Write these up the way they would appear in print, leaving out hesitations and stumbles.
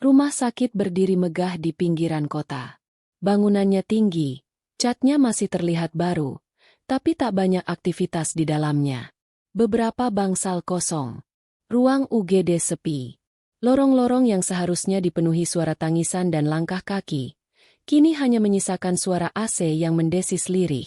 Rumah sakit berdiri megah di pinggiran kota. Bangunannya tinggi, catnya masih terlihat baru, tapi tak banyak aktivitas di dalamnya. Beberapa bangsal kosong. Ruang UGD sepi. Lorong-lorong yang seharusnya dipenuhi suara tangisan dan langkah kaki, kini hanya menyisakan suara AC yang mendesis lirih.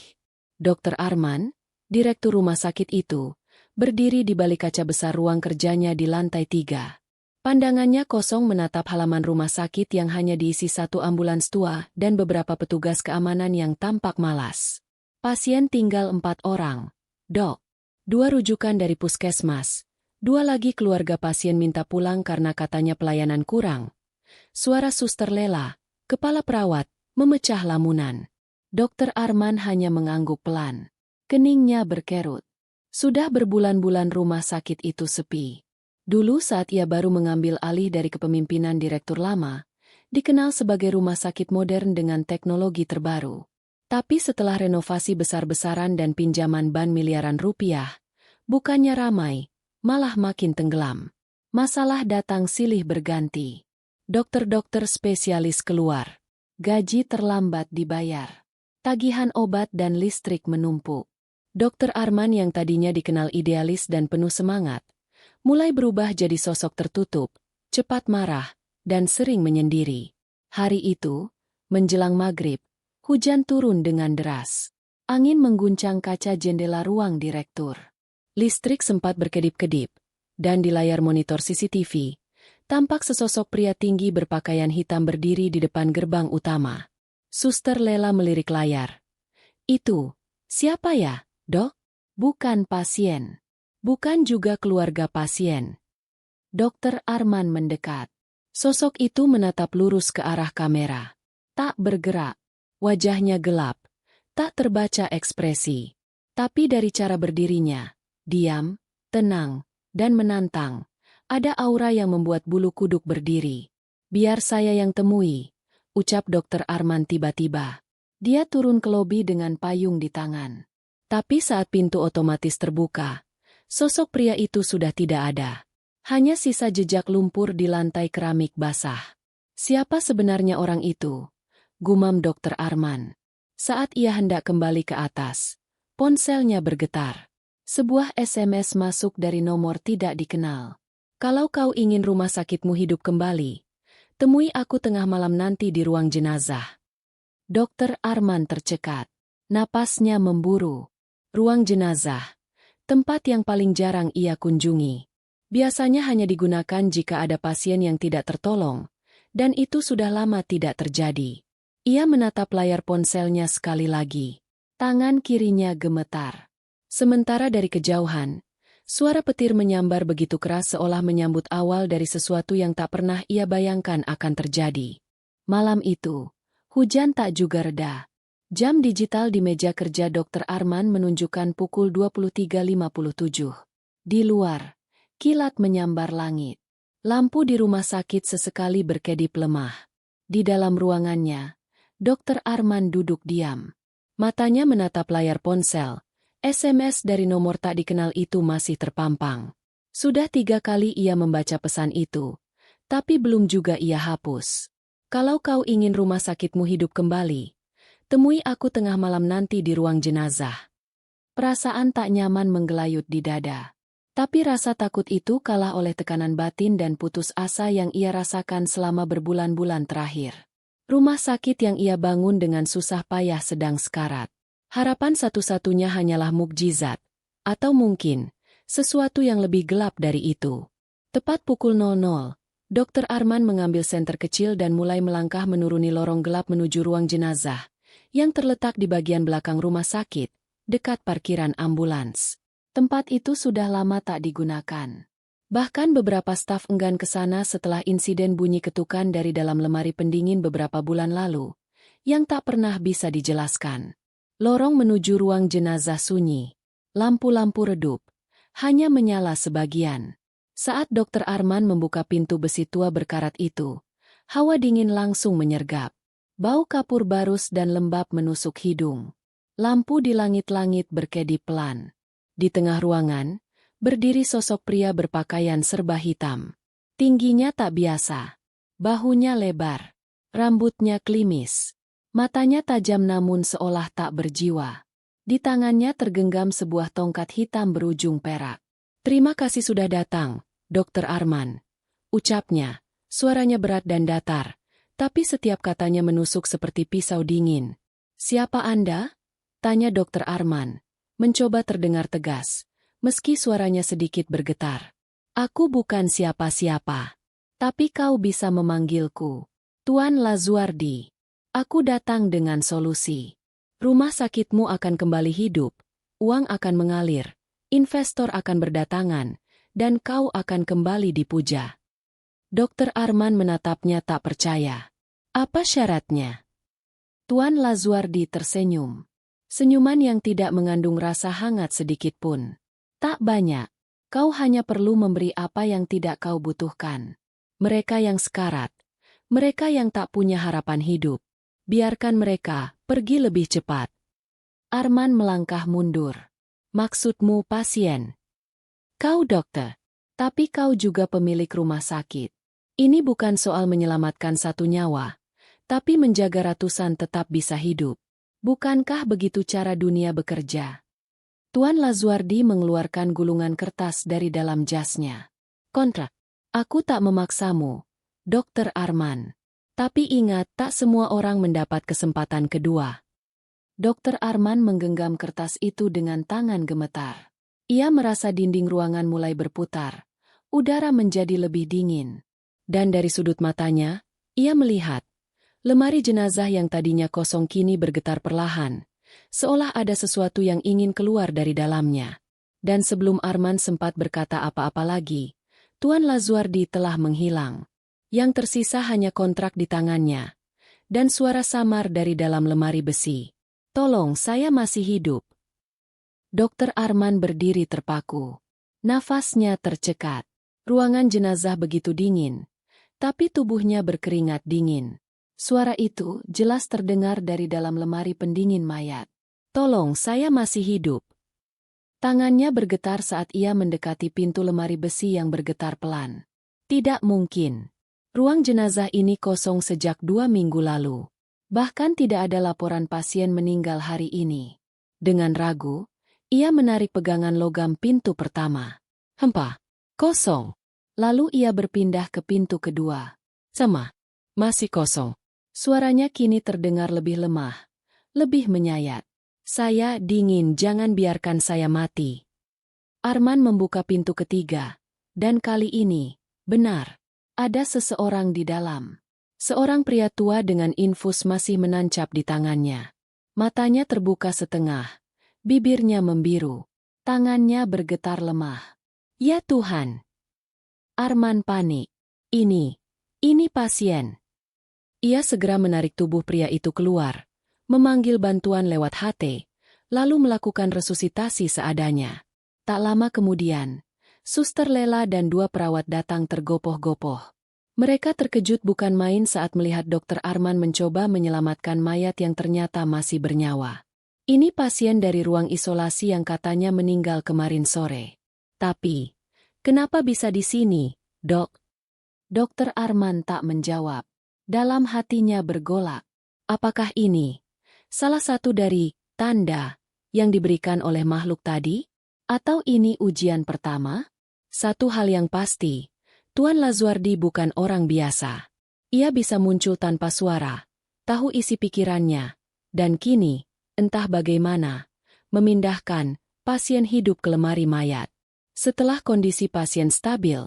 Dr. Arman, direktur rumah sakit itu, berdiri di balik kaca besar ruang kerjanya di lantai 3. Pandangannya kosong menatap halaman rumah sakit yang hanya diisi satu ambulans tua dan beberapa petugas keamanan yang tampak malas. Pasien tinggal 4 orang. Dok. 2 rujukan dari puskesmas. 2 lagi keluarga pasien minta pulang karena katanya pelayanan kurang. Suara Suster Lela, kepala perawat, memecah lamunan. Dr. Arman hanya mengangguk pelan. Keningnya berkerut. Sudah berbulan-bulan rumah sakit itu sepi. Dulu saat ia baru mengambil alih dari kepemimpinan direktur lama, dikenal sebagai rumah sakit modern dengan teknologi terbaru. Tapi setelah renovasi besar-besaran dan pinjaman ban miliaran rupiah, bukannya ramai, malah makin tenggelam. Masalah datang silih berganti. Dokter-dokter spesialis keluar. Gaji terlambat dibayar. Tagihan obat dan listrik menumpuk. Dr. Arman yang tadinya dikenal idealis dan penuh semangat, mulai berubah jadi sosok tertutup, cepat marah, dan sering menyendiri. Hari itu, menjelang maghrib, hujan turun dengan deras. Angin mengguncang kaca jendela ruang direktur. Listrik sempat berkedip-kedip, dan di layar monitor CCTV, tampak sesosok pria tinggi berpakaian hitam berdiri di depan gerbang utama. Suster Lela melirik layar. Itu, siapa ya, Dok? Bukan pasien. Bukan juga keluarga pasien. Dokter Arman mendekat. Sosok itu menatap lurus ke arah kamera. Tak bergerak. Wajahnya gelap. Tak terbaca ekspresi. Tapi dari cara berdirinya, diam, tenang, dan menantang, ada aura yang membuat bulu kuduk berdiri. Biar saya yang temui, ucap Dokter Arman tiba-tiba. Dia turun ke lobi dengan payung di tangan. Tapi saat pintu otomatis terbuka, sosok pria itu sudah tidak ada. Hanya sisa jejak lumpur di lantai keramik basah. Siapa sebenarnya orang itu? Gumam Dokter Arman. Saat ia hendak kembali ke atas, ponselnya bergetar. Sebuah SMS masuk dari nomor tidak dikenal. Kalau kau ingin rumah sakitmu hidup kembali, temui aku tengah malam nanti di ruang jenazah. Dokter Arman tercekat. Napasnya memburu. Ruang jenazah. Tempat yang paling jarang ia kunjungi. Biasanya hanya digunakan jika ada pasien yang tidak tertolong, dan itu sudah lama tidak terjadi. Ia menatap layar ponselnya sekali lagi. Tangan kirinya gemetar. Sementara dari kejauhan, suara petir menyambar begitu keras seolah menyambut awal dari sesuatu yang tak pernah ia bayangkan akan terjadi. Malam itu, hujan tak juga reda. Jam digital di meja kerja Dr. Arman menunjukkan pukul 23.57. Di luar, kilat menyambar langit. Lampu di rumah sakit sesekali berkedip lemah. Di dalam ruangannya, Dr. Arman duduk diam. Matanya menatap layar ponsel. SMS dari nomor tak dikenal itu masih terpampang. Sudah 3 kali ia membaca pesan itu, tapi belum juga ia hapus. Kalau kau ingin rumah sakitmu hidup kembali, temui aku tengah malam nanti di ruang jenazah. Perasaan tak nyaman menggelayut di dada. Tapi rasa takut itu kalah oleh tekanan batin dan putus asa yang ia rasakan selama berbulan-bulan terakhir. Rumah sakit yang ia bangun dengan susah payah sedang sekarat. Harapan satu-satunya hanyalah mukjizat. Atau mungkin, sesuatu yang lebih gelap dari itu. Tepat pukul 00, Dr. Arman mengambil senter kecil dan mulai melangkah menuruni lorong gelap menuju ruang jenazah, yang terletak di bagian belakang rumah sakit, dekat parkiran ambulans. Tempat itu sudah lama tak digunakan. Bahkan beberapa staf enggan ke sana setelah insiden bunyi ketukan dari dalam lemari pendingin beberapa bulan lalu, yang tak pernah bisa dijelaskan. Lorong menuju ruang jenazah sunyi. Lampu-lampu redup, hanya menyala sebagian. Saat Dr. Arman membuka pintu besi tua berkarat itu, hawa dingin langsung menyergap. Bau kapur barus dan lembab menusuk hidung. Lampu di langit-langit berkedip pelan. Di tengah ruangan, berdiri sosok pria berpakaian serba hitam. Tingginya tak biasa. Bahunya lebar. Rambutnya klimis. Matanya tajam namun seolah tak berjiwa. Di tangannya tergenggam sebuah tongkat hitam berujung perak. "Terima kasih sudah datang, Dokter Arman," ucapnya. Suaranya berat dan datar, tapi setiap katanya menusuk seperti pisau dingin. "Siapa Anda?" tanya Dokter Arman, mencoba terdengar tegas, meski suaranya sedikit bergetar. "Aku bukan siapa-siapa, tapi kau bisa memanggilku Tuan Lazuardi. Aku datang dengan solusi. Rumah sakitmu akan kembali hidup, uang akan mengalir, investor akan berdatangan, dan kau akan kembali dipuja." Dokter Arman menatapnya tak percaya. "Apa syaratnya?" Tuan Lazuardi tersenyum. Senyuman yang tidak mengandung rasa hangat sedikit pun. "Tak banyak. Kau hanya perlu memberi apa yang tidak kau butuhkan. Mereka yang sekarat, mereka yang tak punya harapan hidup, biarkan mereka pergi lebih cepat." Arman melangkah mundur. "Maksudmu pasien? Kau dokter, tapi kau juga pemilik rumah sakit. Ini bukan soal menyelamatkan satu nyawa, tapi menjaga ratusan tetap bisa hidup. Bukankah begitu cara dunia bekerja?" Tuan Lazuardi mengeluarkan gulungan kertas dari dalam jasnya. "Kontrak. Aku tak memaksamu, Dokter Arman. Tapi ingat, tak semua orang mendapat kesempatan kedua." Dokter Arman menggenggam kertas itu dengan tangan gemetar. Ia merasa dinding ruangan mulai berputar. Udara menjadi lebih dingin. Dan dari sudut matanya, ia melihat lemari jenazah yang tadinya kosong kini bergetar perlahan, seolah ada sesuatu yang ingin keluar dari dalamnya. Dan sebelum Arman sempat berkata apa-apa lagi, Tuan Lazuardi telah menghilang. Yang tersisa hanya kontrak di tangannya, dan suara samar dari dalam lemari besi. "Tolong, saya masih hidup." Dokter Arman berdiri terpaku. Nafasnya tercekat. Ruangan jenazah begitu dingin, tapi tubuhnya berkeringat dingin. Suara itu jelas terdengar dari dalam lemari pendingin mayat. "Tolong, saya masih hidup." Tangannya bergetar saat ia mendekati pintu lemari besi yang bergetar pelan. Tidak mungkin. Ruang jenazah ini kosong sejak 2 minggu lalu. Bahkan tidak ada laporan pasien meninggal hari ini. Dengan ragu, ia menarik pegangan logam pintu pertama. Hempah, kosong. Lalu ia berpindah ke pintu kedua. Sama, masih kosong. Suaranya kini terdengar lebih lemah, lebih menyayat. "Saya dingin, jangan biarkan saya mati." Arman membuka pintu ketiga, dan kali ini, benar, ada seseorang di dalam. Seorang pria tua dengan infus masih menancap di tangannya. Matanya terbuka setengah, bibirnya membiru, tangannya bergetar lemah. "Ya Tuhan!" Arman panik. Ini pasien." Ia segera menarik tubuh pria itu keluar, memanggil bantuan lewat HT, lalu melakukan resusitasi seadanya. Tak lama kemudian, Suster Lela dan 2 perawat datang tergopoh-gopoh. Mereka terkejut bukan main saat melihat Dokter Arman mencoba menyelamatkan mayat yang ternyata masih bernyawa. Ini pasien dari ruang isolasi yang katanya meninggal kemarin sore. "Tapi, kenapa bisa di sini, Dok?" Dokter Arman tak menjawab. Dalam hatinya bergolak. Apakah ini salah satu dari tanda yang diberikan oleh makhluk tadi? Atau ini ujian pertama? Satu hal yang pasti, Tuan Lazuardi bukan orang biasa. Ia bisa muncul tanpa suara, tahu isi pikirannya, dan kini, entah bagaimana, memindahkan pasien hidup ke lemari mayat. Setelah kondisi pasien stabil,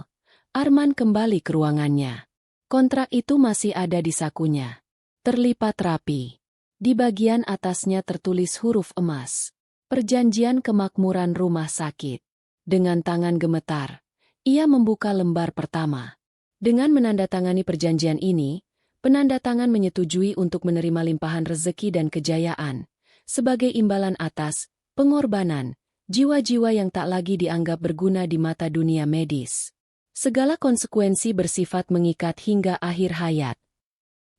Arman kembali ke ruangannya. Kontrak itu masih ada di sakunya. Terlipat rapi. Di bagian atasnya tertulis huruf emas. Perjanjian kemakmuran rumah sakit. Dengan tangan gemetar, ia membuka lembar pertama. Dengan menandatangani perjanjian ini, penanda tangan menyetujui untuk menerima limpahan rezeki dan kejayaan, sebagai imbalan atas pengorbanan jiwa-jiwa yang tak lagi dianggap berguna di mata dunia medis. Segala konsekuensi bersifat mengikat hingga akhir hayat.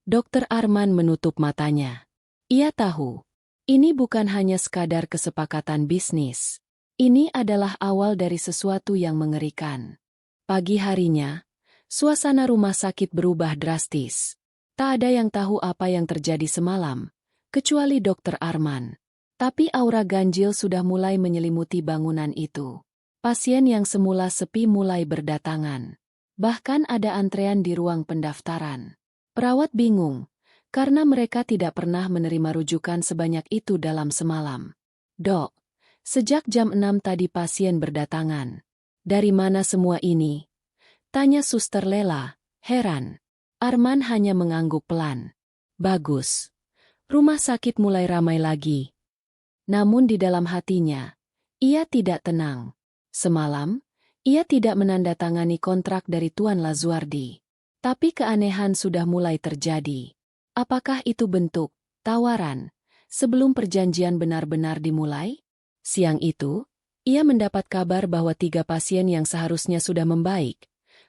Dokter Arman menutup matanya. Ia tahu, ini bukan hanya sekadar kesepakatan bisnis. Ini adalah awal dari sesuatu yang mengerikan. Pagi harinya, Suasana rumah sakit berubah drastis. Tak ada yang tahu apa yang terjadi semalam, kecuali Dokter Arman. Tapi aura ganjil sudah mulai menyelimuti bangunan itu. Pasien yang semula sepi mulai berdatangan. Bahkan ada antrean di ruang pendaftaran. Perawat bingung, karena mereka tidak pernah menerima rujukan sebanyak itu dalam semalam. Dok, sejak jam 6 tadi pasien berdatangan. Dari mana semua ini? Tanya Suster Lela, heran. Arman hanya mengangguk pelan. Bagus. Rumah sakit mulai ramai lagi. Namun di dalam hatinya, ia tidak tenang. Semalam, ia tidak menandatangani kontrak dari Tuan Lazuardi. Tapi keanehan sudah mulai terjadi. Apakah itu bentuk tawaran sebelum perjanjian benar-benar dimulai? Siang itu, ia mendapat kabar bahwa 3 pasien yang seharusnya sudah membaik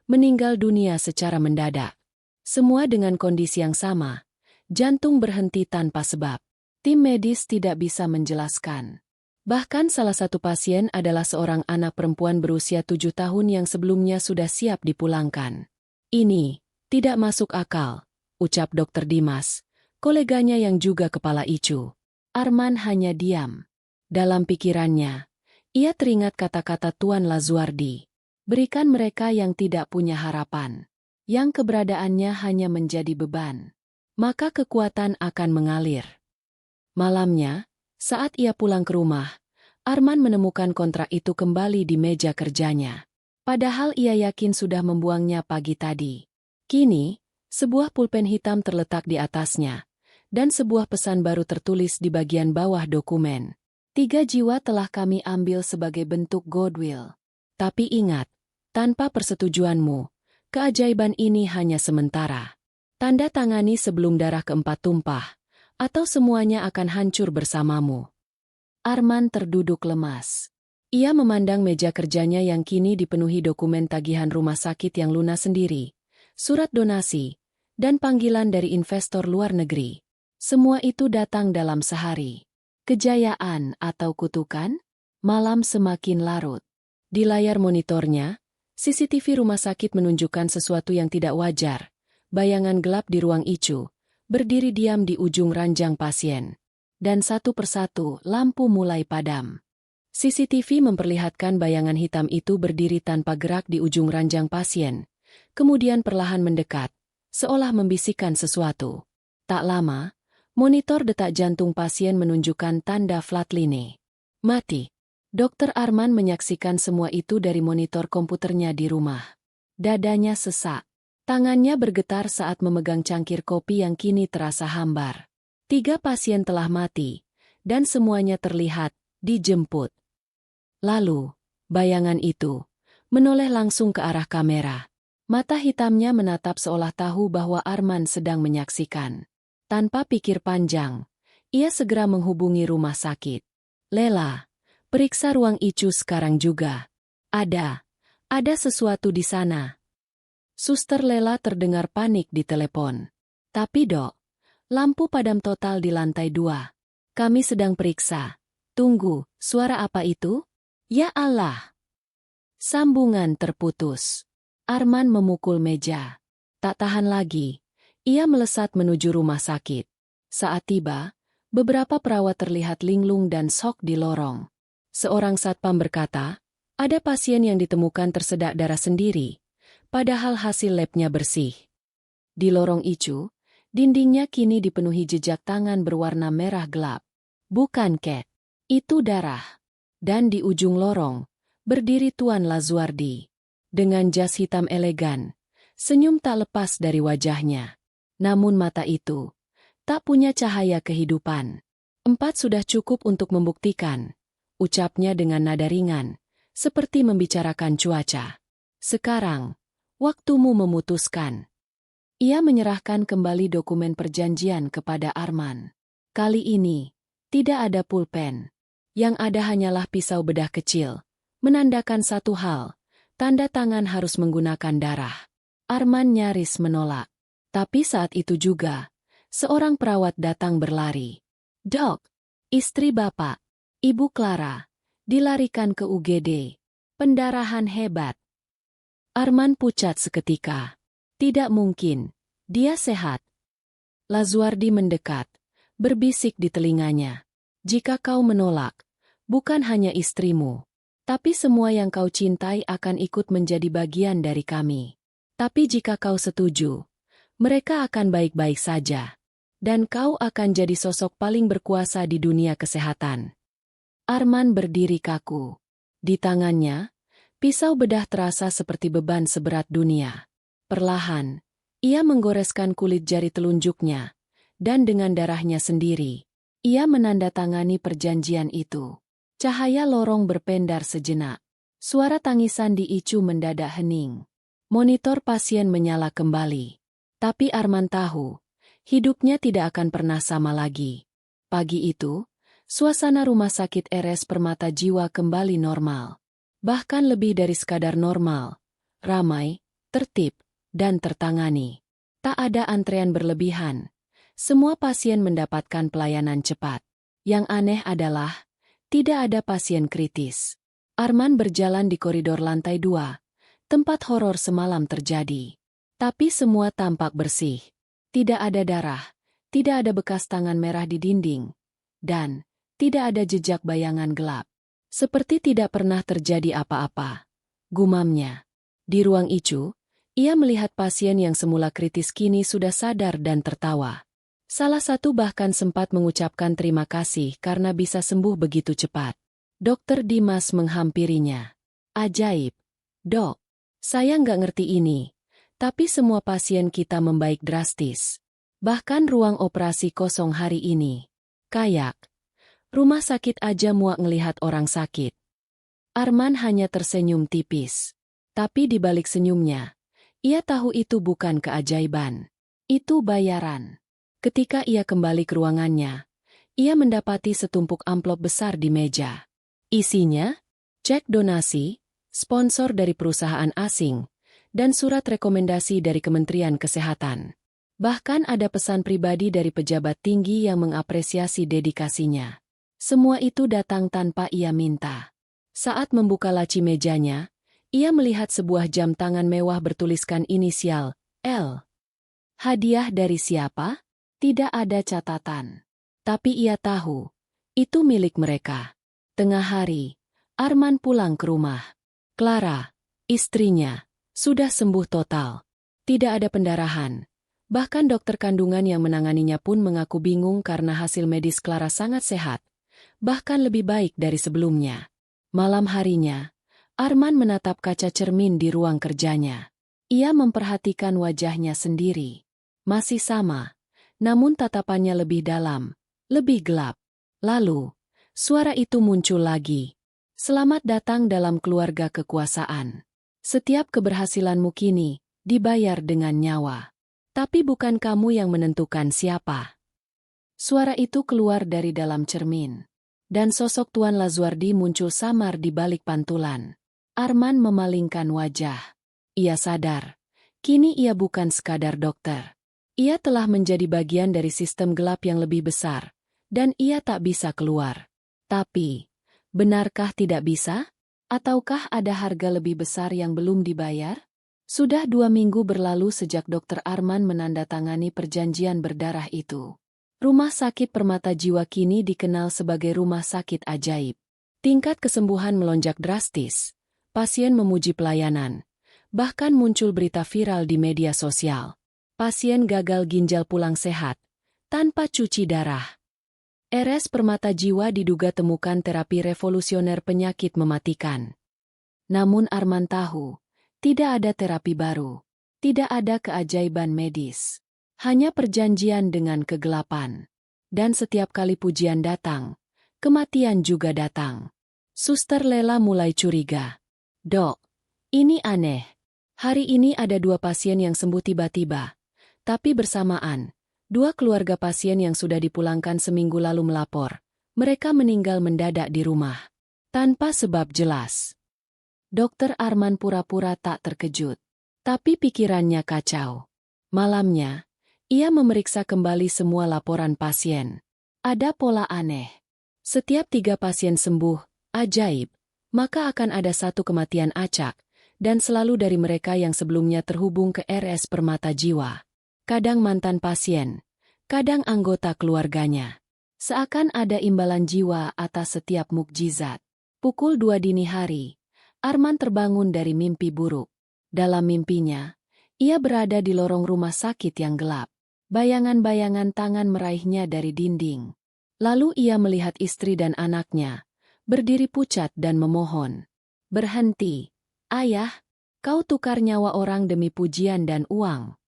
meninggal dunia secara mendadak. Semua dengan kondisi yang sama, jantung berhenti tanpa sebab. Tim medis tidak bisa menjelaskan. Bahkan salah satu pasien adalah seorang anak perempuan berusia 7 tahun yang sebelumnya sudah siap dipulangkan. Ini tidak masuk akal, ucap Dr. Dimas, koleganya yang juga kepala ICU. Arman hanya diam. Dalam pikirannya, ia teringat kata-kata Tuan Lazuardi. Berikan mereka yang tidak punya harapan, yang keberadaannya hanya menjadi beban. Maka kekuatan akan mengalir. Malamnya, saat ia pulang ke rumah, Arman menemukan kontrak itu kembali di meja kerjanya. Padahal ia yakin sudah membuangnya pagi tadi. Kini, sebuah pulpen hitam terletak di atasnya, dan sebuah pesan baru tertulis di bagian bawah dokumen. 3 jiwa telah kami ambil sebagai bentuk goodwill. Tapi ingat, tanpa persetujuanmu, keajaiban ini hanya sementara. Tanda tangani sebelum darah keempat tumpah, atau semuanya akan hancur bersamamu. Arman terduduk lemas. Ia memandang meja kerjanya yang kini dipenuhi dokumen tagihan rumah sakit yang lunas sendiri, surat donasi, dan panggilan dari investor luar negeri. Semua itu datang dalam sehari. Kejayaan atau kutukan? Malam semakin larut. Di layar monitornya, CCTV rumah sakit menunjukkan sesuatu yang tidak wajar. Bayangan gelap di ruang ICU, berdiri diam di ujung ranjang pasien. Dan satu persatu, lampu mulai padam. CCTV memperlihatkan bayangan hitam itu berdiri tanpa gerak di ujung ranjang pasien, kemudian perlahan mendekat, seolah membisikkan sesuatu. Tak lama, monitor detak jantung pasien menunjukkan tanda flatline. Mati. Dokter Arman menyaksikan semua itu dari monitor komputernya di rumah. Dadanya sesak. Tangannya bergetar saat memegang cangkir kopi yang kini terasa hambar. 3 pasien telah mati, dan semuanya terlihat dijemput. Lalu, bayangan itu menoleh langsung ke arah kamera. Mata hitamnya menatap seolah tahu bahwa Arman sedang menyaksikan. Tanpa pikir panjang, ia segera menghubungi rumah sakit. Lela, periksa ruang ICU sekarang juga. Ada sesuatu di sana. Suster Lela terdengar panik di telepon. Tapi dok, lampu padam total di lantai 2. Kami sedang periksa. Tunggu, suara apa itu? Ya Allah! Sambungan terputus. Arman memukul meja. Tak tahan lagi, ia melesat menuju rumah sakit. Saat tiba, beberapa perawat terlihat linglung dan shock di lorong. Seorang satpam berkata, ada pasien yang ditemukan tersedak darah sendiri, padahal hasil labnya bersih. Di lorong ICU, dindingnya kini dipenuhi jejak tangan berwarna merah gelap. Bukan Cat, itu darah. Dan di ujung lorong, berdiri Tuan Lazuardi. Dengan jas hitam elegan, senyum tak lepas dari wajahnya. Namun mata itu tak punya cahaya kehidupan. 4 sudah cukup untuk membuktikan, ucapnya dengan nada ringan, seperti membicarakan cuaca. Sekarang, waktumu memutuskan. Ia menyerahkan kembali dokumen perjanjian kepada Arman. Kali ini, tidak ada pulpen. Yang ada hanyalah pisau bedah kecil, menandakan satu hal, tanda tangan harus menggunakan darah. Arman nyaris menolak. Tapi saat itu juga, seorang perawat datang berlari. Dok, istri Bapak, Ibu Clara, dilarikan ke UGD. Pendarahan hebat. Arman pucat seketika. Tidak mungkin. Dia sehat. Lazuardi mendekat, berbisik di telinganya. Jika kau menolak, bukan hanya istrimu, tapi semua yang kau cintai akan ikut menjadi bagian dari kami. Tapi jika kau setuju, mereka akan baik-baik saja. Dan kau akan jadi sosok paling berkuasa di dunia kesehatan. Arman berdiri kaku. Di tangannya, pisau bedah terasa seperti beban seberat dunia. Perlahan, ia menggoreskan kulit jari telunjuknya, dan dengan darahnya sendiri, ia menandatangani perjanjian itu. Cahaya lorong berpendar sejenak. Suara tangisan di Icu mendadak hening. Monitor pasien menyala kembali. Tapi Arman tahu, hidupnya tidak akan pernah sama lagi. Pagi itu, suasana rumah sakit RS Permata Jiwa kembali normal. Bahkan lebih dari sekadar normal. Ramai, tertib, dan tertangani. Tak ada antrean berlebihan. Semua pasien mendapatkan pelayanan cepat. Yang aneh adalah, tidak ada pasien kritis. Arman berjalan di koridor lantai 2, tempat horor semalam terjadi. Tapi semua tampak bersih. Tidak ada darah, tidak ada bekas tangan merah di dinding, dan tidak ada jejak bayangan gelap. Seperti tidak pernah terjadi apa-apa. Gumamnya. Di ruang Icu, ia melihat pasien yang semula kritis kini sudah sadar dan tertawa. Salah satu bahkan sempat mengucapkan terima kasih karena bisa sembuh begitu cepat. Dokter Dimas menghampirinya. Ajaib. Dok, saya nggak ngerti ini. Tapi semua pasien kita membaik drastis. Bahkan ruang operasi kosong hari ini. Kayak, rumah sakit aja muak ngelihat orang sakit. Arman hanya tersenyum tipis. Tapi di balik senyumnya, ia tahu itu bukan keajaiban. Itu bayaran. Ketika ia kembali ke ruangannya, ia mendapati setumpuk amplop besar di meja. Isinya, cek donasi, sponsor dari perusahaan asing, dan surat rekomendasi dari Kementerian Kesehatan. Bahkan ada pesan pribadi dari pejabat tinggi yang mengapresiasi dedikasinya. Semua itu datang tanpa ia minta. Saat membuka laci mejanya, ia melihat sebuah jam tangan mewah bertuliskan inisial L. Hadiah dari siapa? Tidak ada catatan. Tapi ia tahu, itu milik mereka. Tengah hari, Arman pulang ke rumah. Clara, istrinya, sudah sembuh total. Tidak ada pendarahan. Bahkan dokter kandungan yang menanganinya pun mengaku bingung karena hasil medis Clara sangat sehat. Bahkan lebih baik dari sebelumnya. Malam harinya, Arman menatap kaca cermin di ruang kerjanya. Ia memperhatikan wajahnya sendiri. Masih sama, namun tatapannya lebih dalam, lebih gelap. Lalu, suara itu muncul lagi. Selamat datang dalam keluarga kekuasaan. Setiap keberhasilanmu kini dibayar dengan nyawa. Tapi bukan kamu yang menentukan siapa. Suara itu keluar dari dalam cermin. Dan sosok Tuan Lazuardi muncul samar di balik pantulan. Arman memalingkan wajah. Ia sadar, kini ia bukan sekadar dokter. Ia telah menjadi bagian dari sistem gelap yang lebih besar. Dan ia tak bisa keluar. Tapi, benarkah tidak bisa? Ataukah ada harga lebih besar yang belum dibayar? Sudah 2 minggu berlalu sejak Dr. Arman menandatangani perjanjian berdarah itu. Rumah sakit Permata Jiwa kini dikenal sebagai rumah sakit ajaib. Tingkat kesembuhan melonjak drastis. Pasien memuji pelayanan. Bahkan muncul berita viral di media sosial. Pasien gagal ginjal pulang sehat, tanpa cuci darah. RS Permata Jiwa diduga temukan terapi revolusioner penyakit mematikan. Namun Arman tahu, tidak ada terapi baru. Tidak ada keajaiban medis. Hanya perjanjian dengan kegelapan. Dan setiap kali pujian datang, kematian juga datang. Suster Lela mulai curiga. Dok, ini aneh. Hari ini ada 2 pasien yang sembuh tiba-tiba. Tapi bersamaan, 2 keluarga pasien yang sudah dipulangkan seminggu lalu melapor. Mereka meninggal mendadak di rumah. Tanpa sebab jelas. Dokter Arman pura-pura tak terkejut. Tapi pikirannya kacau. Malamnya, ia memeriksa kembali semua laporan pasien. Ada pola aneh. Setiap 3 pasien sembuh, ajaib, maka akan ada 1 kematian acak, dan selalu dari mereka yang sebelumnya terhubung ke RS Permata Jiwa. Kadang mantan pasien, kadang anggota keluarganya. Seakan ada imbalan jiwa atas setiap mukjizat. Pukul 2 dini hari, Arman terbangun dari mimpi buruk. Dalam mimpinya, ia berada di lorong rumah sakit yang gelap. Bayangan-bayangan tangan meraihnya dari dinding. Lalu ia melihat istri dan anaknya, berdiri pucat dan memohon. "Berhenti, ayah, kau tukar nyawa orang demi pujian dan uang."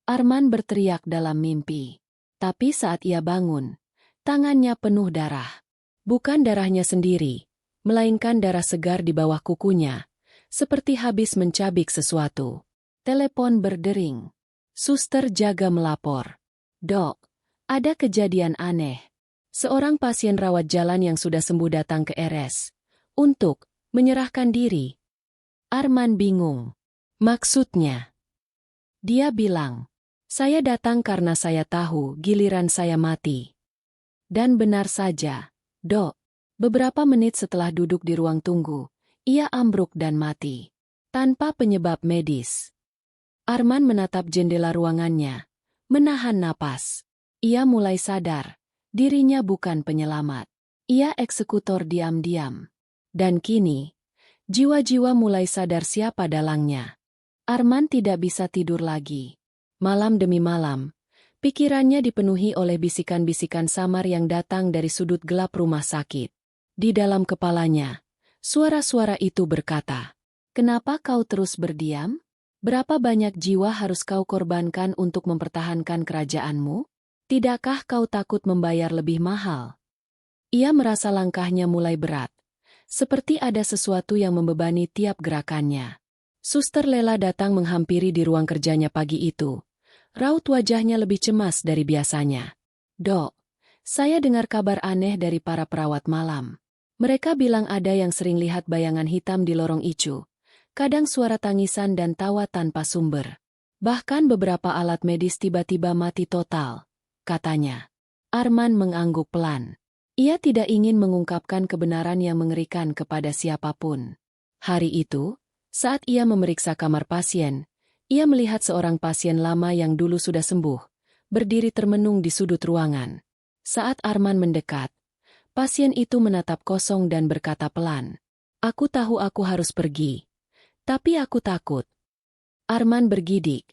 Arman berteriak dalam mimpi. Tapi saat ia bangun, tangannya penuh darah. Bukan darahnya sendiri, melainkan darah segar di bawah kukunya, seperti habis mencabik sesuatu. Telepon berdering. Suster jaga melapor. "Dok, ada kejadian aneh." Seorang pasien rawat jalan yang sudah sembuh datang ke RS untuk menyerahkan diri. Arman bingung. Maksudnya? Dia bilang, "Saya datang karena saya tahu giliran saya mati." Dan benar saja, Dok. Beberapa menit setelah duduk di ruang tunggu, ia ambruk dan mati. Tanpa penyebab medis. Arman menatap jendela ruangannya, menahan napas. Ia mulai sadar, dirinya bukan penyelamat. Ia eksekutor diam-diam. Dan kini, jiwa-jiwa mulai sadar siapa dalangnya. Arman tidak bisa tidur lagi. Malam demi malam, pikirannya dipenuhi oleh bisikan-bisikan samar yang datang dari sudut gelap rumah sakit. Di dalam kepalanya, suara-suara itu berkata, "Kenapa kau terus berdiam? Berapa banyak jiwa harus kau korbankan untuk mempertahankan kerajaanmu? Tidakkah kau takut membayar lebih mahal?" Ia merasa langkahnya mulai berat, seperti ada sesuatu yang membebani tiap gerakannya. Suster Lela datang menghampiri di ruang kerjanya pagi itu. Raut wajahnya lebih cemas dari biasanya. "Dok, saya dengar kabar aneh dari para perawat malam. Mereka bilang ada yang sering lihat bayangan hitam di lorong ICU. Kadang suara tangisan dan tawa tanpa sumber. Bahkan beberapa alat medis tiba-tiba mati total," katanya. Arman mengangguk pelan. Ia tidak ingin mengungkapkan kebenaran yang mengerikan kepada siapapun. Hari itu, saat ia memeriksa kamar pasien, ia melihat seorang pasien lama yang dulu sudah sembuh, berdiri termenung di sudut ruangan. Saat Arman mendekat, pasien itu menatap kosong dan berkata pelan, "Aku tahu aku harus pergi. Tapi aku takut." Arman bergidik,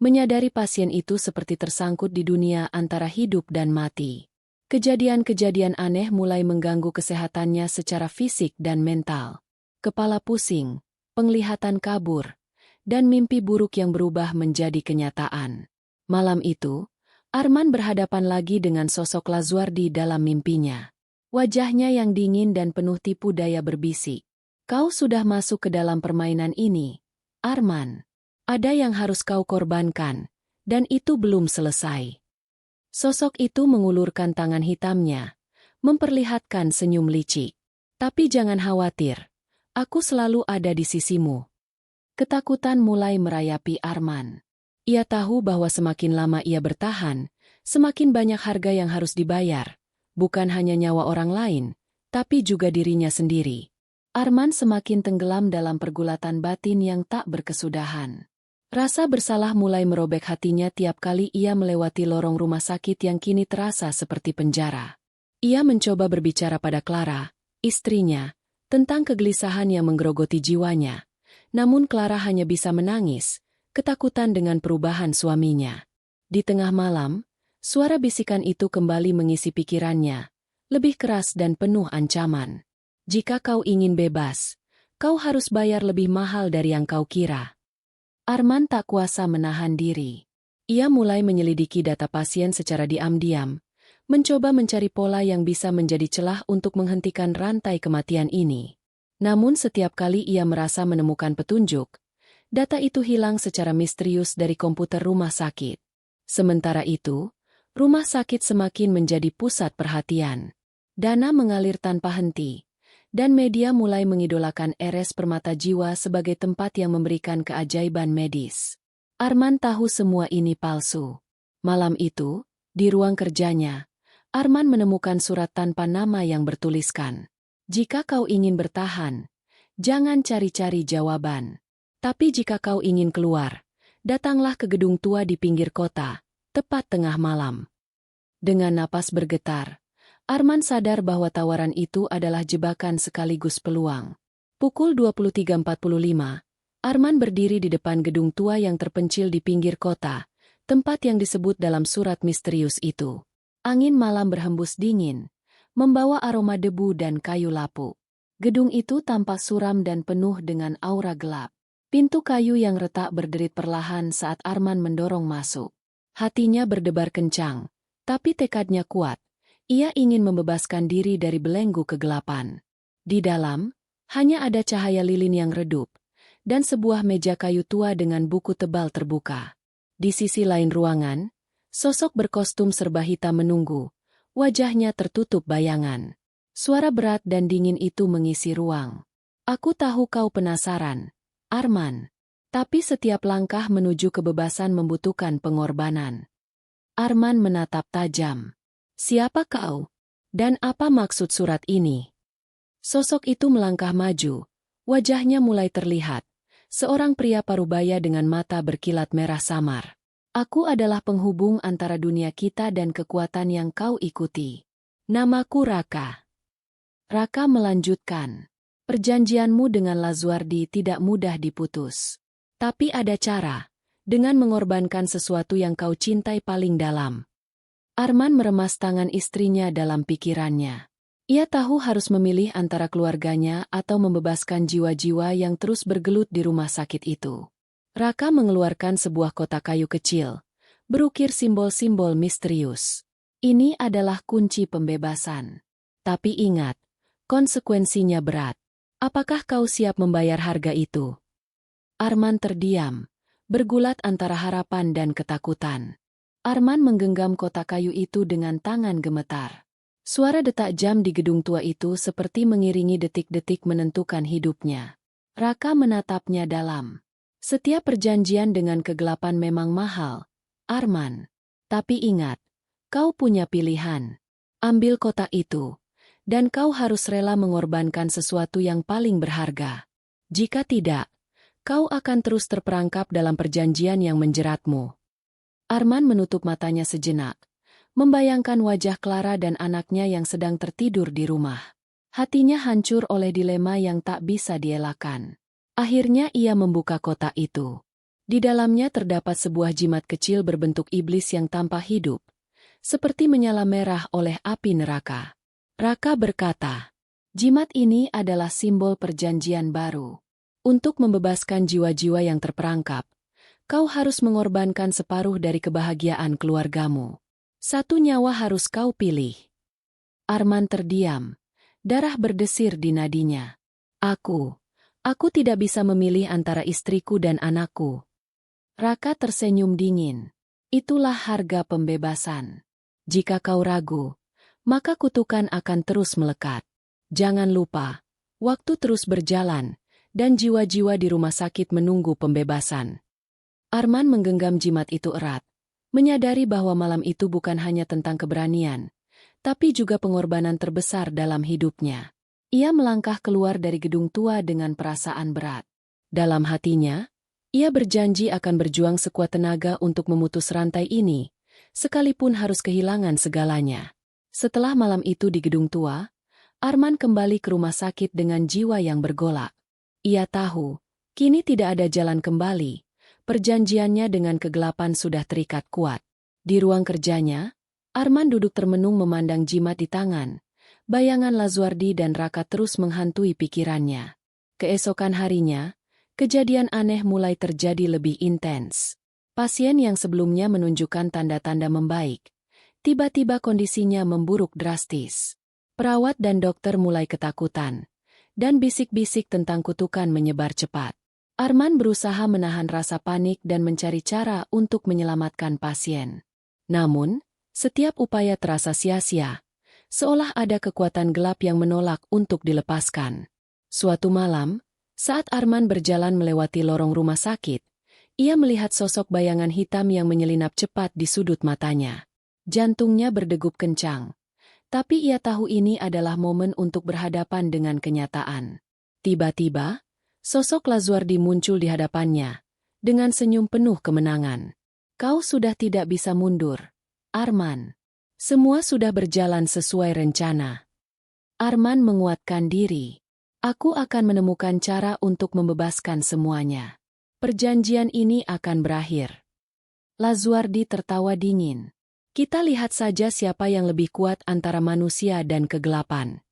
menyadari pasien itu seperti tersangkut di dunia antara hidup dan mati. Kejadian-kejadian aneh mulai mengganggu kesehatannya secara fisik dan mental. Kepala pusing, penglihatan kabur, dan mimpi buruk yang berubah menjadi kenyataan. Malam itu, Arman berhadapan lagi dengan sosok Lazuardi dalam mimpinya. Wajahnya yang dingin dan penuh tipu daya berbisik. "Kau sudah masuk ke dalam permainan ini, Arman. Ada yang harus kau korbankan, dan itu belum selesai." Sosok itu mengulurkan tangan hitamnya, memperlihatkan senyum licik. "Tapi jangan khawatir, aku selalu ada di sisimu." Ketakutan mulai merayapi Arman. Ia tahu bahwa semakin lama ia bertahan, semakin banyak harga yang harus dibayar, bukan hanya nyawa orang lain, tapi juga dirinya sendiri. Arman semakin tenggelam dalam pergulatan batin yang tak berkesudahan. Rasa bersalah mulai merobek hatinya tiap kali ia melewati lorong rumah sakit yang kini terasa seperti penjara. Ia mencoba berbicara pada Clara, istrinya, tentang kegelisahan yang menggerogoti jiwanya. Namun Clara hanya bisa menangis, ketakutan dengan perubahan suaminya. Di tengah malam, suara bisikan itu kembali mengisi pikirannya, lebih keras dan penuh ancaman. "Jika kau ingin bebas, kau harus bayar lebih mahal dari yang kau kira." Arman tak kuasa menahan diri. Ia mulai menyelidiki data pasien secara diam-diam, mencoba mencari pola yang bisa menjadi celah untuk menghentikan rantai kematian ini. Namun setiap kali ia merasa menemukan petunjuk, data itu hilang secara misterius dari komputer rumah sakit. Sementara itu, rumah sakit semakin menjadi pusat perhatian. Dana mengalir tanpa henti, dan media mulai mengidolakan RS Permata Jiwa sebagai tempat yang memberikan keajaiban medis. Arman tahu semua ini palsu. Malam itu, di ruang kerjanya, Arman menemukan surat tanpa nama yang bertuliskan, "Jika kau ingin bertahan, jangan cari-cari jawaban." Tapi jika kau ingin keluar, datanglah ke gedung tua di pinggir kota, tepat tengah malam. Dengan napas bergetar, Arman sadar bahwa tawaran itu adalah jebakan sekaligus peluang. Pukul 23.45, Arman berdiri di depan gedung tua yang terpencil di pinggir kota, tempat yang disebut dalam surat misterius itu. Angin malam berhembus dingin, membawa aroma debu dan kayu lapuk. Gedung itu tampak suram dan penuh dengan aura gelap. Pintu kayu yang retak berderit perlahan saat Arman mendorong masuk. Hatinya berdebar kencang, tapi tekadnya kuat. Ia ingin membebaskan diri dari belenggu kegelapan. Di dalam, hanya ada cahaya lilin yang redup, dan sebuah meja kayu tua dengan buku tebal terbuka. Di sisi lain ruangan, sosok berkostum serba hitam menunggu, wajahnya tertutup bayangan. Suara berat dan dingin itu mengisi ruang. Aku tahu kau penasaran, Arman. Tapi setiap langkah menuju kebebasan membutuhkan pengorbanan. Arman menatap tajam. Siapa kau? Dan apa maksud surat ini? Sosok itu melangkah maju. Wajahnya mulai terlihat. Seorang pria parubaya dengan mata berkilat merah samar. Aku adalah penghubung antara dunia kita dan kekuatan yang kau ikuti. Namaku Raka. Raka melanjutkan. Perjanjianmu dengan Lazuardi tidak mudah diputus. Tapi ada cara, dengan mengorbankan sesuatu yang kau cintai paling dalam. Arman meremas tangan istrinya dalam pikirannya. Ia tahu harus memilih antara keluarganya atau membebaskan jiwa-jiwa yang terus bergelut di rumah sakit itu. Raka mengeluarkan sebuah kotak kayu kecil, berukir simbol-simbol misterius. Ini adalah kunci pembebasan. Tapi ingat, konsekuensinya berat. Apakah kau siap membayar harga itu? Arman terdiam, bergulat antara harapan dan ketakutan. Arman menggenggam kotak kayu itu dengan tangan gemetar. Suara detak jam di gedung tua itu seperti mengiringi detik-detik menentukan hidupnya. Raka menatapnya dalam. Setiap perjanjian dengan kegelapan memang mahal, Arman. Tapi ingat, kau punya pilihan. Ambil kotak itu. Dan kau harus rela mengorbankan sesuatu yang paling berharga. Jika tidak, kau akan terus terperangkap dalam perjanjian yang menjeratmu. Arman menutup matanya sejenak, membayangkan wajah Clara dan anaknya yang sedang tertidur di rumah. Hatinya hancur oleh dilema yang tak bisa dielakkan. Akhirnya ia membuka kotak itu. Di dalamnya terdapat sebuah jimat kecil berbentuk iblis yang tampak hidup, seperti menyala merah oleh api neraka. Raka berkata, jimat ini adalah simbol perjanjian baru. Untuk membebaskan jiwa-jiwa yang terperangkap, kau harus mengorbankan separuh dari kebahagiaan keluargamu. Satu nyawa harus kau pilih. Arman terdiam. Darah berdesir di nadinya. Aku tidak bisa memilih antara istriku dan anakku. Raka tersenyum dingin. Itulah harga pembebasan. Jika kau ragu, maka kutukan akan terus melekat. Jangan lupa, waktu terus berjalan, dan jiwa-jiwa di rumah sakit menunggu pembebasan. Arman menggenggam jimat itu erat, menyadari bahwa malam itu bukan hanya tentang keberanian, tapi juga pengorbanan terbesar dalam hidupnya. Ia melangkah keluar dari gedung tua dengan perasaan berat. Dalam hatinya, ia berjanji akan berjuang sekuat tenaga untuk memutus rantai ini, sekalipun harus kehilangan segalanya. Setelah malam itu di gedung tua, Arman kembali ke rumah sakit dengan jiwa yang bergolak. Ia tahu, kini tidak ada jalan kembali, perjanjiannya dengan kegelapan sudah terikat kuat. Di ruang kerjanya, Arman duduk termenung memandang jimat di tangan. Bayangan Lazuardi dan Raka terus menghantui pikirannya. Keesokan harinya, kejadian aneh mulai terjadi lebih intens. Pasien yang sebelumnya menunjukkan tanda-tanda membaik, tiba-tiba kondisinya memburuk drastis. Perawat dan dokter mulai ketakutan, dan bisik-bisik tentang kutukan menyebar cepat. Arman berusaha menahan rasa panik dan mencari cara untuk menyelamatkan pasien. Namun, setiap upaya terasa sia-sia, seolah ada kekuatan gelap yang menolak untuk dilepaskan. Suatu malam, saat Arman berjalan melewati lorong rumah sakit, ia melihat sosok bayangan hitam yang menyelinap cepat di sudut matanya. Jantungnya berdegup kencang. Tapi ia tahu ini adalah momen untuk berhadapan dengan kenyataan. Tiba-tiba, Sosok Lazuardi muncul di hadapannya, dengan senyum penuh kemenangan. Kau sudah tidak bisa mundur, Arman. Semua sudah berjalan sesuai rencana. Arman menguatkan diri. Aku akan menemukan cara untuk membebaskan semuanya. Perjanjian ini akan berakhir. Lazuardi tertawa dingin. Kita lihat saja siapa yang lebih kuat antara manusia dan kegelapan.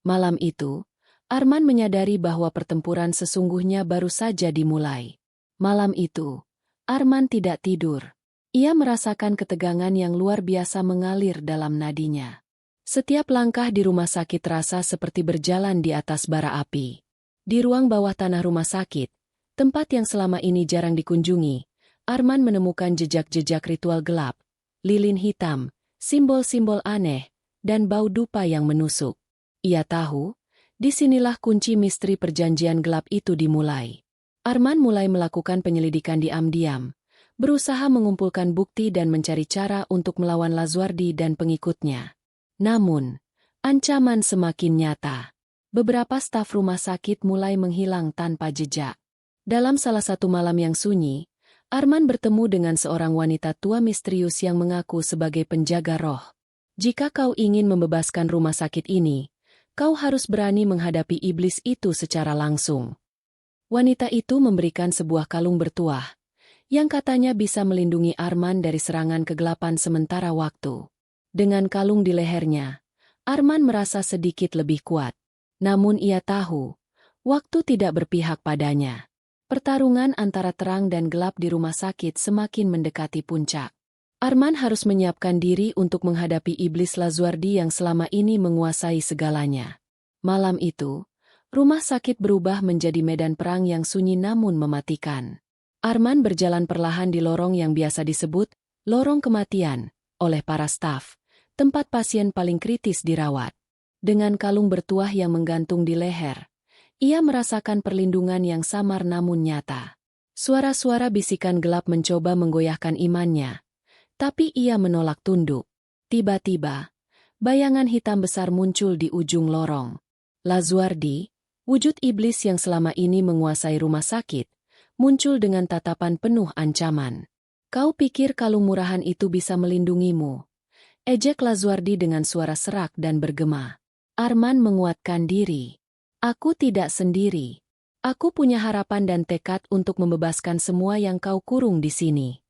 Malam itu, Arman menyadari bahwa pertempuran sesungguhnya baru saja dimulai. Malam itu, Arman tidak tidur. Ia merasakan ketegangan yang luar biasa mengalir dalam nadinya. Setiap langkah di rumah sakit terasa seperti berjalan di atas bara api. Di ruang bawah tanah rumah sakit, tempat yang selama ini jarang dikunjungi, Arman menemukan jejak-jejak ritual gelap, lilin hitam, simbol-simbol aneh, dan bau dupa yang menusuk. Ia tahu, disinilah kunci misteri perjanjian gelap itu dimulai. Arman mulai melakukan penyelidikan diam-diam, berusaha mengumpulkan bukti dan mencari cara untuk melawan Lazuardi dan pengikutnya. Namun, ancaman semakin nyata. Beberapa staf rumah sakit mulai menghilang tanpa jejak. Dalam salah satu malam yang sunyi, Arman bertemu dengan seorang wanita tua misterius yang mengaku sebagai penjaga roh. Jika kau ingin membebaskan rumah sakit ini, kau harus berani menghadapi iblis itu secara langsung. Wanita itu memberikan sebuah kalung bertuah, yang katanya bisa melindungi Arman dari serangan kegelapan sementara waktu. Dengan kalung di lehernya, Arman merasa sedikit lebih kuat. Namun ia tahu, waktu tidak berpihak padanya. Pertarungan antara terang dan gelap di rumah sakit semakin mendekati puncak. Arman harus menyiapkan diri untuk menghadapi iblis Lazuardi yang selama ini menguasai segalanya. Malam itu, rumah sakit berubah menjadi medan perang yang sunyi namun mematikan. Arman berjalan perlahan di lorong yang biasa disebut lorong kematian oleh para staf, tempat pasien paling kritis dirawat. Dengan kalung bertuah yang menggantung di leher, ia merasakan perlindungan yang samar namun nyata. Suara-suara bisikan gelap mencoba menggoyahkan imannya, tapi ia menolak tunduk. Tiba-tiba, bayangan hitam besar muncul di ujung lorong. Lazuardi, wujud iblis yang selama ini menguasai rumah sakit, muncul dengan tatapan penuh ancaman. Kau pikir kalung murahan itu bisa melindungimu? Ejek Lazuardi dengan suara serak dan bergema. Arman menguatkan diri. Aku tidak sendiri. Aku punya harapan dan tekad untuk membebaskan semua yang kau kurung di sini.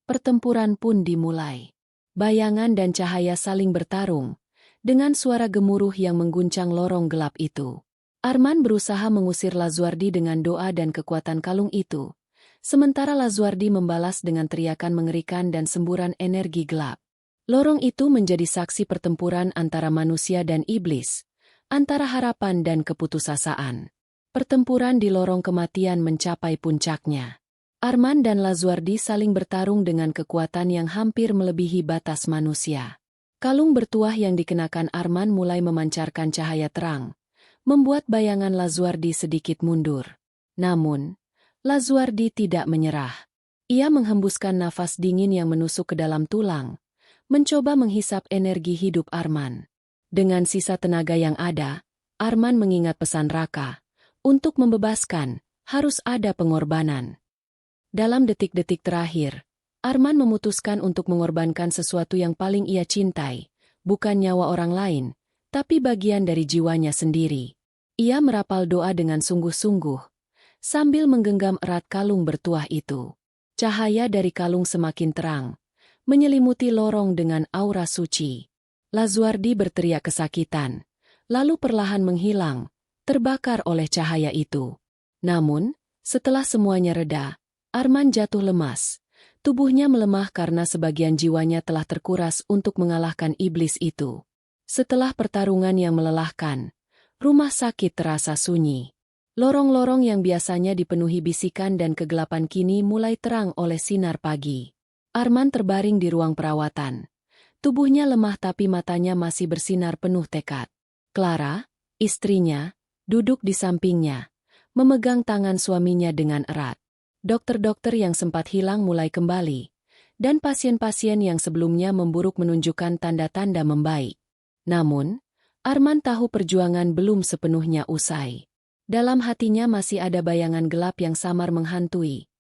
Pertempuran pun dimulai. Bayangan dan cahaya saling bertarung, dengan suara gemuruh yang mengguncang lorong gelap itu. Arman berusaha mengusir Lazuardi dengan doa dan kekuatan kalung itu, sementara Lazuardi membalas dengan teriakan mengerikan dan semburan energi gelap. Lorong itu menjadi saksi pertempuran antara manusia dan iblis, antara harapan dan keputusasaan. Pertempuran di lorong kematian mencapai puncaknya. Arman dan Lazuardi saling bertarung dengan kekuatan yang hampir melebihi batas manusia. Kalung bertuah yang dikenakan Arman mulai memancarkan cahaya terang, membuat bayangan Lazuardi sedikit mundur. Namun, Lazuardi tidak menyerah. Ia menghembuskan nafas dingin yang menusuk ke dalam tulang, mencoba menghisap energi hidup Arman. Dengan sisa tenaga yang ada, Arman mengingat pesan Raka. Untuk membebaskan, harus ada pengorbanan. Dalam detik-detik terakhir, Arman memutuskan untuk mengorbankan sesuatu yang paling ia cintai, bukan nyawa orang lain, tapi bagian dari jiwanya sendiri. Ia merapal doa dengan sungguh-sungguh, sambil menggenggam erat kalung bertuah itu. Cahaya dari kalung semakin terang, menyelimuti lorong dengan aura suci. Lazuardi berteriak kesakitan, lalu perlahan menghilang, terbakar oleh cahaya itu. Namun, setelah semuanya reda, Arman jatuh lemas. Tubuhnya melemah karena sebagian jiwanya telah terkuras untuk mengalahkan iblis itu. Setelah pertarungan yang melelahkan, rumah sakit terasa sunyi. Lorong-lorong yang biasanya dipenuhi bisikan dan kegelapan kini mulai terang oleh sinar pagi. Arman terbaring di ruang perawatan. Tubuhnya lemah tapi matanya masih bersinar penuh tekad. Clara, istrinya, duduk di sampingnya, memegang tangan suaminya dengan erat. Dokter-dokter yang sempat hilang mulai kembali, dan pasien-pasien yang sebelumnya memburuk menunjukkan tanda-tanda membaik. Namun, Arman tahu perjuangan belum sepenuhnya usai. Dalam hatinya masih ada bayangan gelap yang samar menghantui.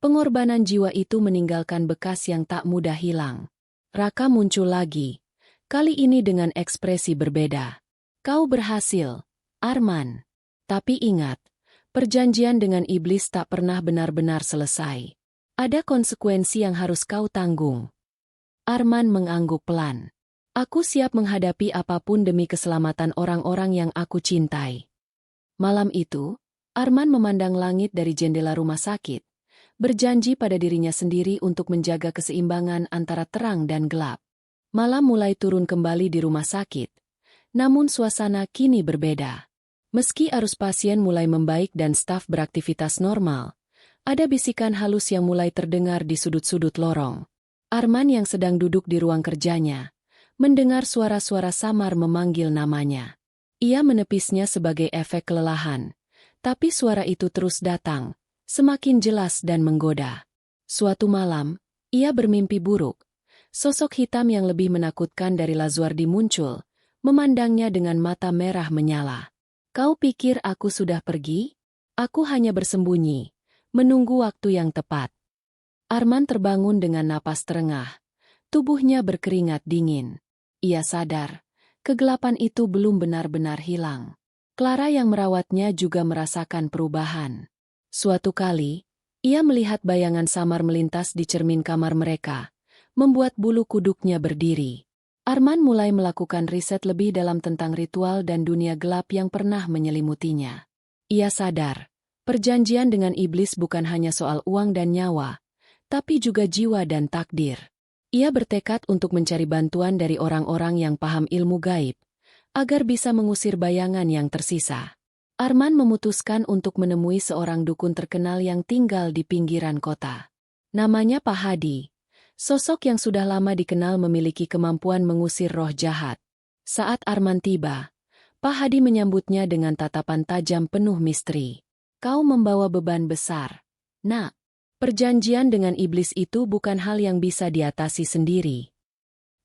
Pengorbanan jiwa itu meninggalkan bekas yang tak mudah hilang. Raka muncul lagi. Kali ini dengan ekspresi berbeda. Kau berhasil, Arman. Tapi ingat, perjanjian dengan iblis tak pernah benar-benar selesai. Ada konsekuensi yang harus kau tanggung. Arman mengangguk pelan. Aku siap menghadapi apapun demi keselamatan orang-orang yang aku cintai. Malam itu, Arman memandang langit dari jendela rumah sakit, berjanji pada dirinya sendiri untuk menjaga keseimbangan antara terang dan gelap. Malam mulai turun kembali di rumah sakit, namun suasana kini berbeda. Meski arus pasien mulai membaik dan staf beraktivitas normal, ada bisikan halus yang mulai terdengar di sudut-sudut lorong. Arman yang sedang duduk di ruang kerjanya, mendengar suara-suara samar memanggil namanya. Ia menepisnya sebagai efek kelelahan, tapi suara itu terus datang, semakin jelas dan menggoda. Suatu malam, ia bermimpi buruk. Sosok hitam yang lebih menakutkan dari Lazuardi muncul, memandangnya dengan mata merah menyala. Kau pikir aku sudah pergi? Aku hanya bersembunyi, menunggu waktu yang tepat. Arman terbangun dengan napas terengah. Tubuhnya berkeringat dingin. Ia sadar, kegelapan itu belum benar-benar hilang. Clara yang merawatnya juga merasakan perubahan. Suatu kali, ia melihat bayangan samar melintas di cermin kamar mereka, membuat bulu kuduknya berdiri. Arman mulai melakukan riset lebih dalam tentang ritual dan dunia gelap yang pernah menyelimutinya. Ia sadar, perjanjian dengan iblis bukan hanya soal uang dan nyawa, tapi juga jiwa dan takdir. Ia bertekad untuk mencari bantuan dari orang-orang yang paham ilmu gaib, agar bisa mengusir bayangan yang tersisa. Arman memutuskan untuk menemui seorang dukun terkenal yang tinggal di pinggiran kota. Namanya Pak Hadi, sosok yang sudah lama dikenal memiliki kemampuan mengusir roh jahat. Saat Arman tiba, Pak Hadi menyambutnya dengan tatapan tajam penuh misteri. Kau membawa beban besar, Nak. Perjanjian dengan iblis itu bukan hal yang bisa diatasi sendiri.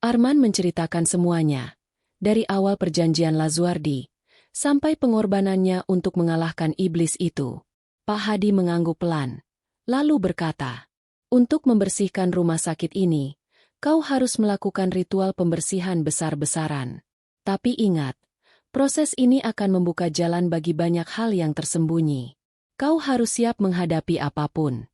Arman menceritakan semuanya, dari awal perjanjian Lazuardi, sampai pengorbanannya untuk mengalahkan iblis itu. Pak Hadi mengangguk pelan, lalu berkata, untuk membersihkan rumah sakit ini, kau harus melakukan ritual pembersihan besar-besaran. Tapi ingat, proses ini akan membuka jalan bagi banyak hal yang tersembunyi. Kau harus siap menghadapi apapun.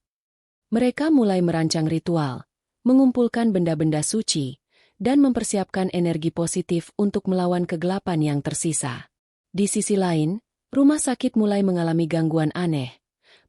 Mereka mulai merancang ritual, mengumpulkan benda-benda suci, dan mempersiapkan energi positif untuk melawan kegelapan yang tersisa. Di sisi lain, rumah sakit mulai mengalami gangguan aneh.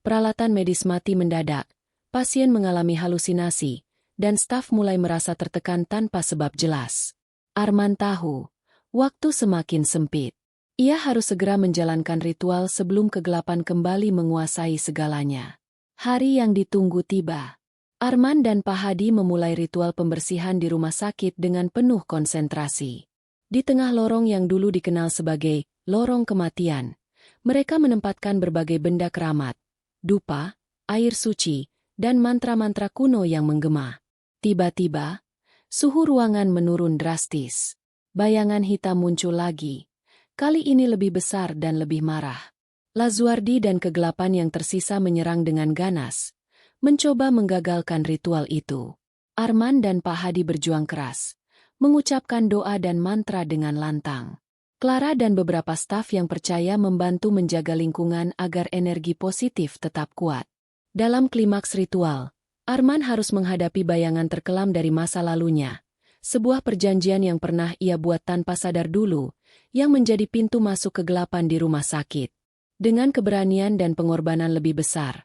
Peralatan medis mati mendadak, pasien mengalami halusinasi, dan staf mulai merasa tertekan tanpa sebab jelas. Arman tahu, waktu semakin sempit. Ia harus segera menjalankan ritual sebelum kegelapan kembali menguasai segalanya. Hari yang ditunggu tiba. Arman dan Pak Hadi memulai ritual pembersihan di rumah sakit dengan penuh konsentrasi. Di tengah lorong yang dulu dikenal sebagai lorong kematian, mereka menempatkan berbagai benda keramat, dupa, air suci, dan mantra-mantra kuno yang menggema. Tiba-tiba, suhu ruangan menurun drastis. Bayangan hitam muncul lagi. Kali ini lebih besar dan lebih marah. Lazuardi dan kegelapan yang tersisa menyerang dengan ganas, mencoba menggagalkan ritual itu. Arman dan Pak Hadi berjuang keras, mengucapkan doa dan mantra dengan lantang. Clara dan beberapa staf yang percaya membantu menjaga lingkungan agar energi positif tetap kuat. Dalam klimaks ritual, Arman harus menghadapi bayangan terkelam dari masa lalunya, sebuah perjanjian yang pernah ia buat tanpa sadar dulu, yang menjadi pintu masuk kegelapan di rumah sakit. Dengan keberanian dan pengorbanan lebih besar,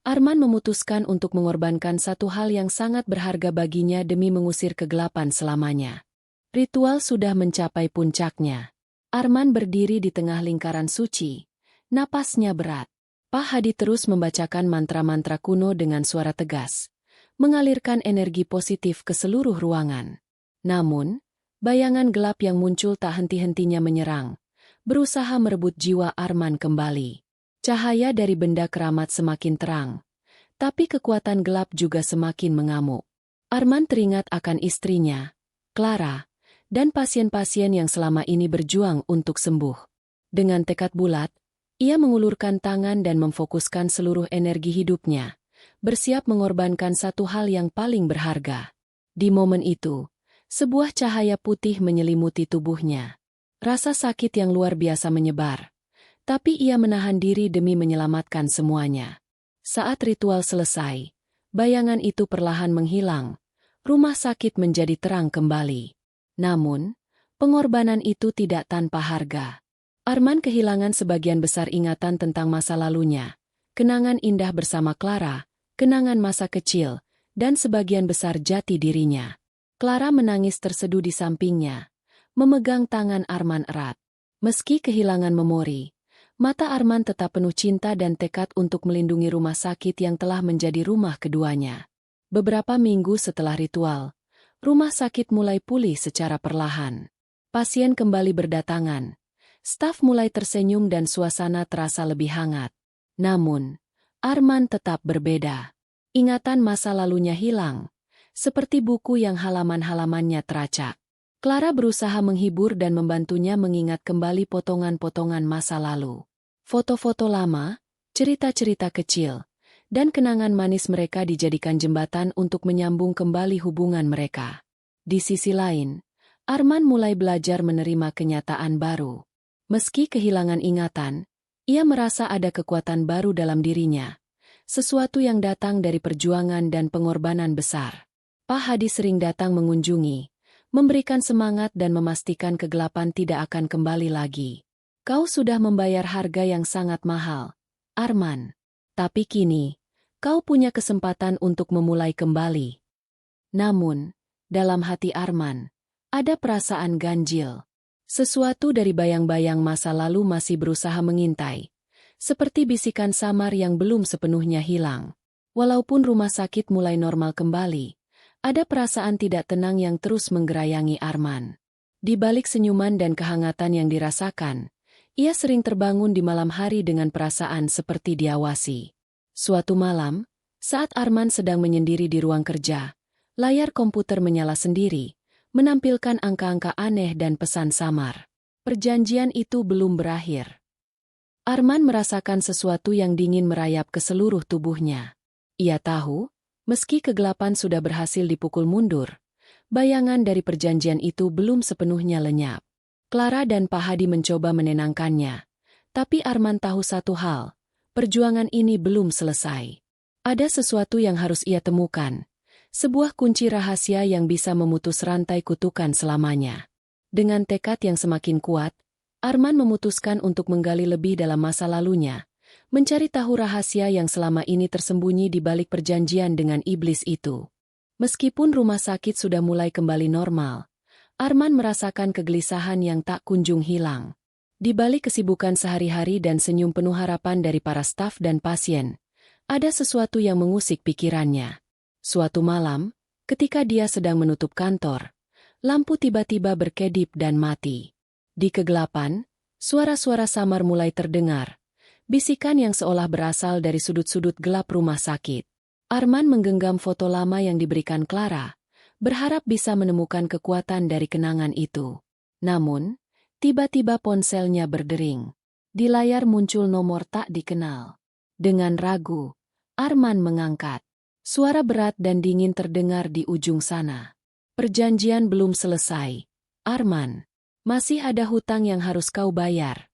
Arman memutuskan untuk mengorbankan satu hal yang sangat berharga baginya demi mengusir kegelapan selamanya. Ritual sudah mencapai puncaknya. Arman berdiri di tengah lingkaran suci, napasnya berat. Pak Hadi terus membacakan mantra-mantra kuno dengan suara tegas, mengalirkan energi positif ke seluruh ruangan. Namun, bayangan gelap yang muncul tak henti-hentinya menyerang, berusaha merebut jiwa Arman kembali. Cahaya dari benda keramat semakin terang, tapi kekuatan gelap juga semakin mengamuk. Arman teringat akan istrinya, Clara, dan pasien-pasien yang selama ini berjuang untuk sembuh. Dengan tekad bulat, Ia mengulurkan tangan dan memfokuskan seluruh energi hidupnya, bersiap mengorbankan satu hal yang paling berharga. Di momen itu, sebuah cahaya putih menyelimuti tubuhnya. Rasa sakit yang luar biasa menyebar, tapi ia menahan diri demi menyelamatkan semuanya. Saat ritual selesai, bayangan itu perlahan menghilang, rumah sakit menjadi terang kembali. Namun, pengorbanan itu tidak tanpa harga. Arman kehilangan sebagian besar ingatan tentang masa lalunya, kenangan indah bersama Clara, kenangan masa kecil, dan sebagian besar jati dirinya. Clara menangis terseduh di sampingnya, memegang tangan Arman erat. Meski kehilangan memori, mata Arman tetap penuh cinta dan tekad untuk melindungi rumah sakit yang telah menjadi rumah keduanya. Beberapa minggu setelah ritual, rumah sakit mulai pulih secara perlahan. Pasien kembali berdatangan. Staf mulai tersenyum dan suasana terasa lebih hangat. Namun, Arman tetap berbeda. Ingatan masa lalunya hilang, seperti buku yang halaman-halamannya teracak. Clara berusaha menghibur dan membantunya mengingat kembali potongan-potongan masa lalu. Foto-foto lama, cerita-cerita kecil, dan kenangan manis mereka dijadikan jembatan untuk menyambung kembali hubungan mereka. Di sisi lain, Arman mulai belajar menerima kenyataan baru. Meski kehilangan ingatan, ia merasa ada kekuatan baru dalam dirinya, sesuatu yang datang dari perjuangan dan pengorbanan besar. Pak Hadi sering datang mengunjungi, memberikan semangat dan memastikan kegelapan tidak akan kembali lagi. Kau sudah membayar harga yang sangat mahal, Arman. Tapi kini, kau punya kesempatan untuk memulai kembali. Namun, dalam hati Arman, ada perasaan ganjil. Sesuatu dari bayang-bayang masa lalu masih berusaha mengintai, seperti bisikan samar yang belum sepenuhnya hilang. Walaupun rumah sakit mulai normal kembali, ada perasaan tidak tenang yang terus menggerayangi Arman. Di balik senyuman dan kehangatan yang dirasakan, ia sering terbangun di malam hari dengan perasaan seperti diawasi. Suatu malam, saat Arman sedang menyendiri di ruang kerja, layar komputer menyala sendiri, menampilkan angka-angka aneh dan pesan samar. Perjanjian itu belum berakhir. Arman merasakan sesuatu yang dingin merayap ke seluruh tubuhnya. Ia tahu, meski kegelapan sudah berhasil dipukul mundur, bayangan dari perjanjian itu belum sepenuhnya lenyap. Clara dan Pak Hadi mencoba menenangkannya, tapi Arman tahu satu hal, perjuangan ini belum selesai. Ada sesuatu yang harus ia temukan, sebuah kunci rahasia yang bisa memutus rantai kutukan selamanya. Dengan tekad yang semakin kuat, Arman memutuskan untuk menggali lebih dalam masa lalunya, mencari tahu rahasia yang selama ini tersembunyi di balik perjanjian dengan iblis itu. Meskipun rumah sakit sudah mulai kembali normal, Arman merasakan kegelisahan yang tak kunjung hilang. Di balik kesibukan sehari-hari dan senyum penuh harapan dari para staf dan pasien, ada sesuatu yang mengusik pikirannya. Suatu malam, ketika dia sedang menutup kantor, lampu tiba-tiba berkedip dan mati. Di kegelapan, suara-suara samar mulai terdengar, bisikan yang seolah berasal dari sudut-sudut gelap rumah sakit. Arman menggenggam foto lama yang diberikan Clara, berharap bisa menemukan kekuatan dari kenangan itu. Namun, tiba-tiba ponselnya berdering. Di layar muncul nomor tak dikenal. Dengan ragu, Arman mengangkat. Suara berat dan dingin terdengar di ujung sana. Perjanjian belum selesai. Arman, masih ada hutang yang harus kau bayar.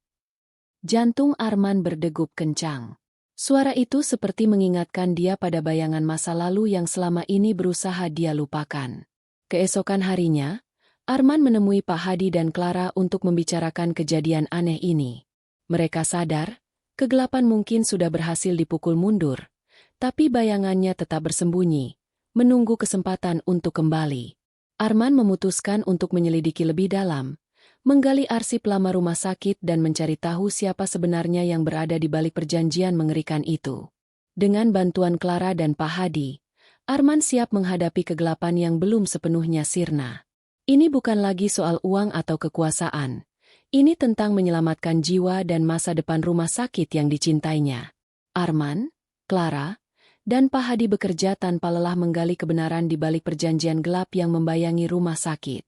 Jantung Arman berdegup kencang. Suara itu seperti mengingatkan dia pada bayangan masa lalu yang selama ini berusaha dia lupakan. Keesokan harinya, Arman menemui Pak Hadi dan Clara untuk membicarakan kejadian aneh ini. Mereka sadar, kegelapan mungkin sudah berhasil dipukul mundur, tapi bayangannya tetap bersembunyi, menunggu kesempatan untuk kembali. Arman memutuskan untuk menyelidiki lebih dalam, menggali arsip lama rumah sakit dan mencari tahu siapa sebenarnya yang berada di balik perjanjian mengerikan itu. Dengan bantuan Clara dan Pak Hadi, Arman siap menghadapi kegelapan yang belum sepenuhnya sirna. Ini bukan lagi soal uang atau kekuasaan. Ini tentang menyelamatkan jiwa dan masa depan rumah sakit yang dicintainya. Arman, Clara, dan Pak Hadi bekerja tanpa lelah menggali kebenaran di balik perjanjian gelap yang membayangi rumah sakit.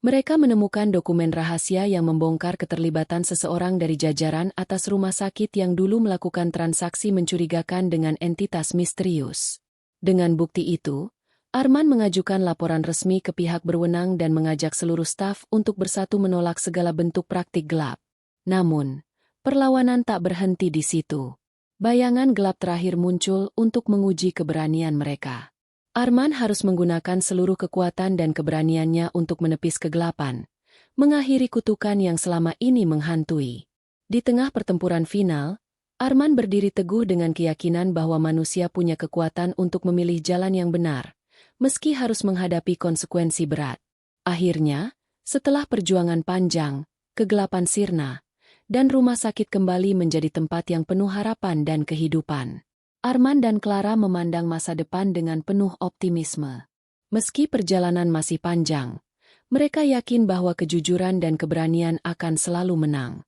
Mereka menemukan dokumen rahasia yang membongkar keterlibatan seseorang dari jajaran atas rumah sakit yang dulu melakukan transaksi mencurigakan dengan entitas misterius. Dengan bukti itu, Arman mengajukan laporan resmi ke pihak berwenang dan mengajak seluruh staf untuk bersatu menolak segala bentuk praktik gelap. Namun, perlawanan tak berhenti di situ. Bayangan gelap terakhir muncul untuk menguji keberanian mereka. Arman harus menggunakan seluruh kekuatan dan keberaniannya untuk menepis kegelapan, mengakhiri kutukan yang selama ini menghantui. Di tengah pertempuran final, Arman berdiri teguh dengan keyakinan bahwa manusia punya kekuatan untuk memilih jalan yang benar, meski harus menghadapi konsekuensi berat. Akhirnya, setelah perjuangan panjang, kegelapan sirna, dan rumah sakit kembali menjadi tempat yang penuh harapan dan kehidupan, Arman dan Clara memandang masa depan dengan penuh optimisme. Meski perjalanan masih panjang, mereka yakin bahwa kejujuran dan keberanian akan selalu menang.